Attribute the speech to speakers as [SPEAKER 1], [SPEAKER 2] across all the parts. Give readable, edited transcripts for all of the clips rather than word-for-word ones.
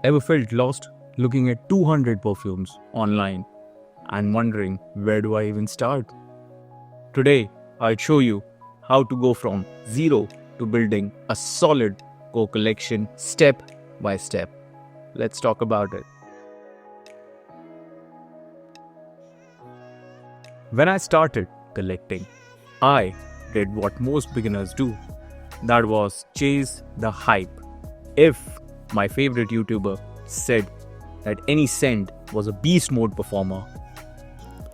[SPEAKER 1] Ever felt lost looking at 200 perfumes online and wondering where do I even start? Today, I'll show you how to go from zero to building a solid core collection step by step. Let's talk about it. When I started collecting, I did what most beginners do. That was chase the hype. If my favorite YouTuber said that any scent was a beast mode performer,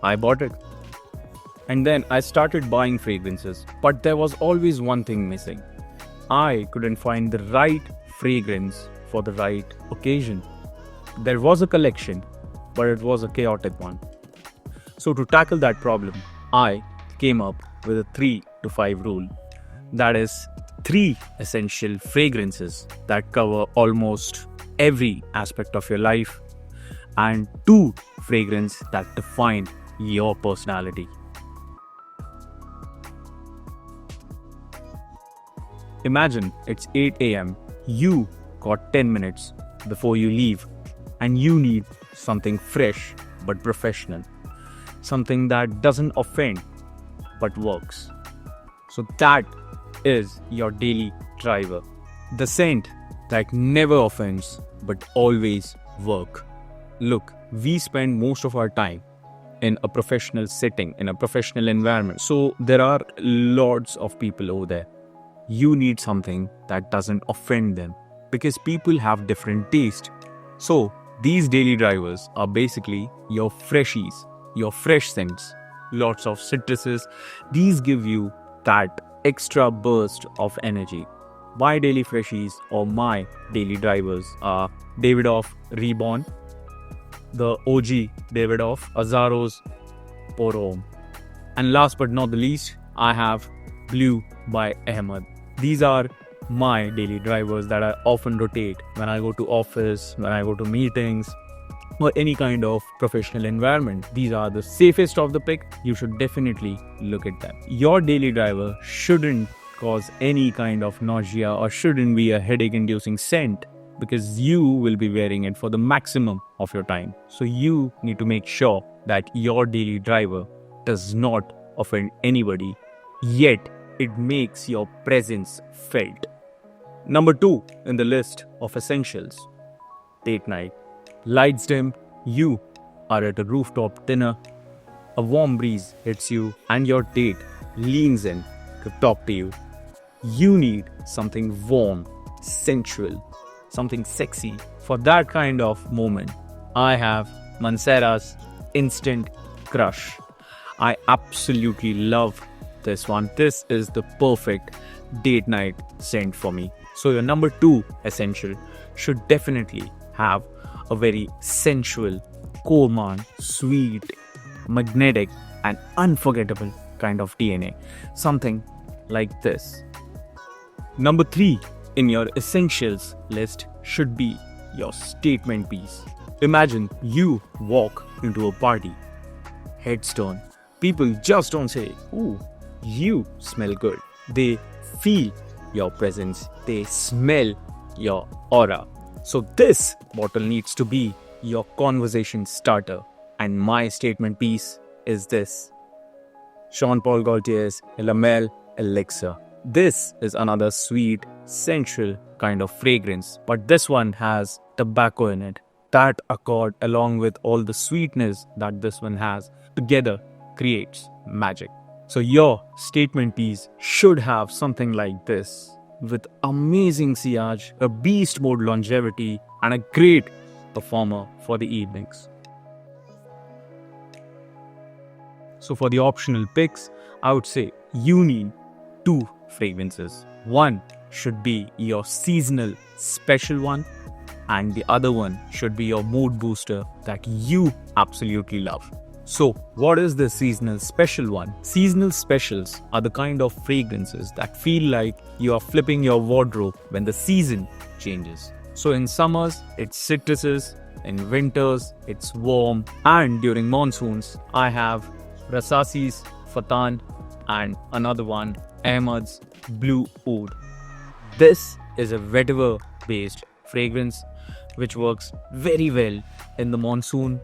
[SPEAKER 1] I bought it. And then I started buying fragrances, but there was always one thing missing. I couldn't find the right fragrance for the right occasion. There was a collection, but it was a chaotic one. So to tackle that problem, I came up with a 3 to 5 rule. That is 3 essential fragrances that cover almost every aspect of your life and 2 fragrances that define your personality. Imagine it's 8 a.m. You got 10 minutes before you leave and you need something fresh but professional. Something that doesn't offend but works. So that is your daily driver. The scent that never offends but always works. Look, we spend most of our time in a professional setting, in a professional environment. So there are lots of people over there. You need something that doesn't offend them because people have different taste. So these daily drivers are basically your freshies, your fresh scents, lots of citruses. These give you that extra burst of energy. My daily freshies or my daily drivers are Davidoff Reborn, the OG Davidoff Azaro's Pour Homme, and last but not the least, I have Blue by Ahmed. These are my daily drivers that I often rotate when I go to office, when I go to meetings, or any kind of professional environment. These are the safest of the pick. You should definitely look at them. Your daily driver shouldn't cause any kind of nausea or shouldn't be a headache-inducing scent because you will be wearing it for the maximum of your time. So you need to make sure that your daily driver does not offend anybody, yet it makes your presence felt. Number 2 in the list of essentials, date night. Lights dim, you are at a rooftop dinner, a warm breeze hits you and your date leans in to talk to you. You need something warm, sensual, something sexy. For that kind of moment, I have Mancera's Instant Crush. I absolutely love this one. This is the perfect date night scent for me. So your number 2 essential should definitely have a very sensual, gourmand, sweet, magnetic and unforgettable kind of DNA. Something like this. Number 3 in your essentials list should be your statement piece. Imagine you walk into a party, heads down. People just don't say, "Ooh, you smell good." They feel your presence. They smell your aura. So this bottle needs to be your conversation starter. And my statement piece is this. Jean Paul Gaultier's La Mel Elixir. This is another sweet, sensual kind of fragrance. But this one has tobacco in it. That accord along with all the sweetness that this one has together creates magic. So your statement piece should have something like this, with amazing sillage, a beast mode longevity, and a great performer for the evenings. So for the optional picks, I would say you need 2 fragrances. One should be your seasonal special one, and the other one should be your mood booster that you absolutely love. So, what is the seasonal special one? Seasonal specials are the kind of fragrances that feel like you are flipping your wardrobe when the season changes. So in summers, it's citruses, in winters, it's warm, and during monsoons, I have Rasasi's Fatan and another one, Ahmed's Blue Oud. This is a vetiver based fragrance which works very well in the monsoon.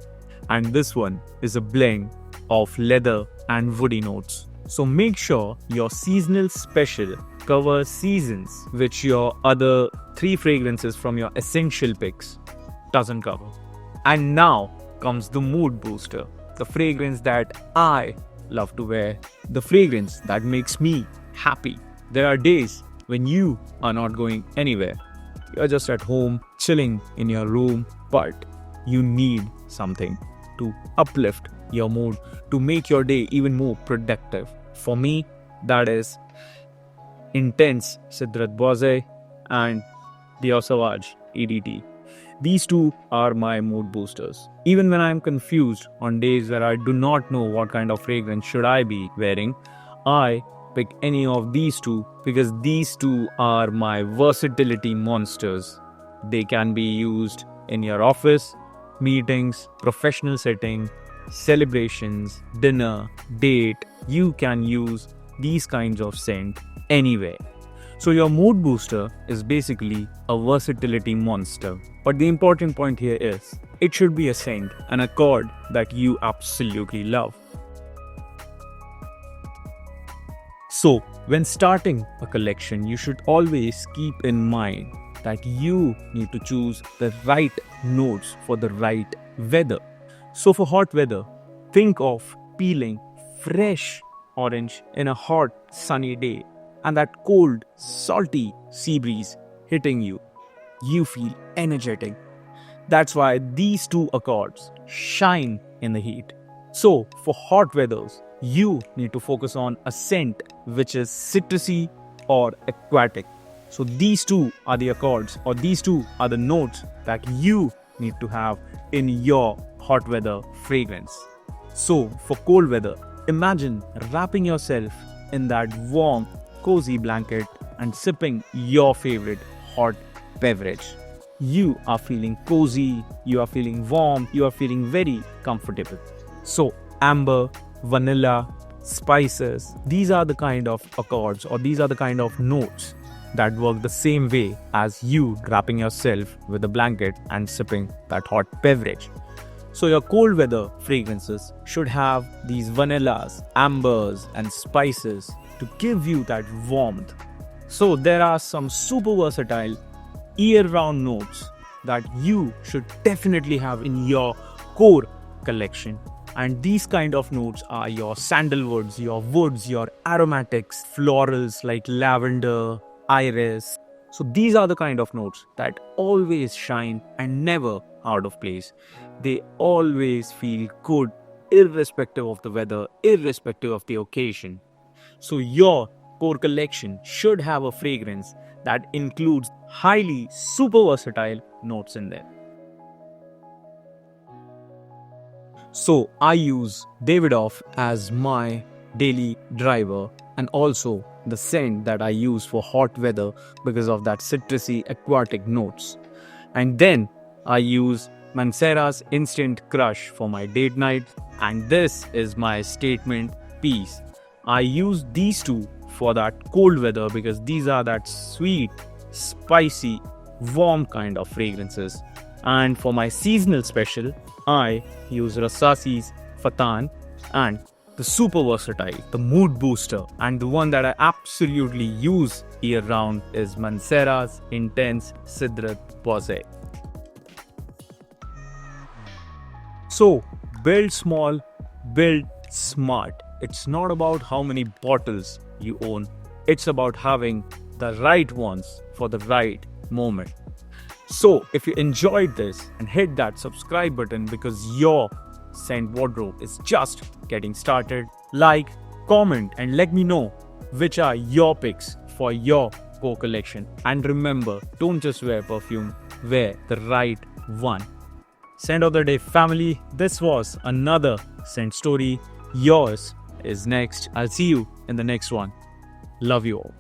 [SPEAKER 1] And this one is a blend of leather and woody notes. So make sure your seasonal special covers seasons which your other 3 fragrances from your essential picks doesn't cover. And now comes the mood booster, the fragrance that I love to wear, the fragrance that makes me happy. There are days when you are not going anywhere. You're just at home, chilling in your room, but you need something to uplift your mood, to make your day even more productive. For me, that is Intense Sidrat Boise and Dior Sauvage EDT. These two are my mood boosters. Even when I am confused on days where I do not know what kind of fragrance should I be wearing, I pick any of these two because these two are my versatility monsters. They can be used in your office, meetings, professional setting, celebrations, dinner, date. You can use these kinds of scent anywhere. So your mood booster is basically a versatility monster. But the important point here is, it should be a scent, an accord that you absolutely love. So when starting a collection, you should always keep in mind that you need to choose the right notes for the right weather. So for hot weather, think of peeling fresh orange in a hot sunny day, and that cold, salty sea breeze hitting you. You feel energetic. That's why these two accords shine in the heat. So for hot weathers, you need to focus on a scent which is citrusy or aquatic. So these two are the accords, or these two are the notes that you need to have in your hot weather fragrance. So for cold weather, imagine wrapping yourself in that warm, cozy blanket and sipping your favorite hot beverage. You are feeling cozy, you are feeling warm, you are feeling very comfortable. So amber, vanilla, spices, these are the kind of accords, or these are the kind of notes that work the same way as you wrapping yourself with a blanket and sipping that hot beverage. So your cold weather fragrances should have these vanillas, ambers and spices to give you that warmth. So there are some super versatile year-round notes that you should definitely have in your core collection. And these kind of notes are your sandalwoods, your woods, your aromatics, florals like lavender, iris. So these are the kind of notes that always shine and never out of place. They always feel good irrespective of the weather, irrespective of the occasion. So your core collection should have a fragrance that includes highly super versatile notes in there. So I use Davidoff as my daily driver, and also the scent that I use for hot weather because of that citrusy aquatic notes. And then I use Mancera's Instant Crush for my date night, and this is my statement piece. I use these two for that cold weather because these are that sweet, spicy, warm kind of fragrances. And for my seasonal special, I use Rassasi's Fatan, and the super versatile, the mood booster, and the one that I absolutely use year round is Mancera's Intense Sidrat Boise. So build small, build smart. It's not about how many bottles you own. It's about having the right ones for the right moment. So if you enjoyed this, and hit that subscribe button because your scent wardrobe is just getting started. Like, comment and let me know which are your picks for your core collection. And remember, don't just wear perfume, wear the right one. Scent of the day family, this was another scent story. Yours is next. I'll see you in the next one. Love you all.